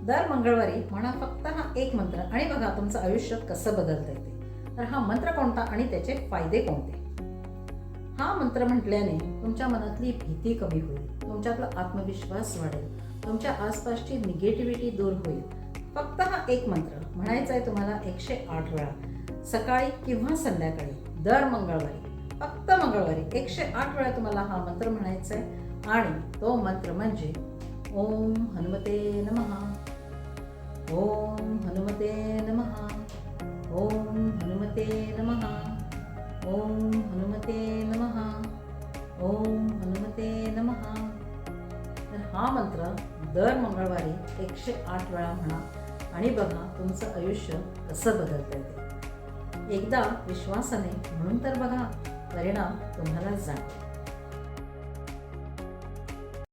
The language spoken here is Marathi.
दर मंगळवारी म्हणा फक्त हा एक मंत्र आणि बघा तुमचं आयुष्य कसं बदलता येते. तर हा मंत्र कोणता आणि त्याचे फायदे कोणते? हा मंत्र म्हटल्याने तुमच्या मनातली भीती कमी होईल, तुमच्यातला आत्मविश्वास वाढेल, तुमच्या आसपासची निगेटिव्हिटी दूर होईल. फक्त हा एक मंत्र म्हणायचा आहे तुम्हाला 108 वेळा, सकाळी किंवा संध्याकाळी, दर मंगळवारी. फक्त मंगळवारी 108 वेळा तुम्हाला हा मंत्र म्हणायचा आहे. आणि तो मंत्र म्हणजे ओम हनुमते नमः, ओम हनुमते नमः, ओम हनुमते नमः, ओम हनुमते नमः, ओम हनुमते नमः. तर हा मंत्र दर मंगळवारी 108 वेळा म्हणा आणि बघा तुमचं आयुष्य कसं बदलतं ते. एकदा विश्वासाने म्हणून तर बघा, परिणाम तुम्हाला जाणवेल.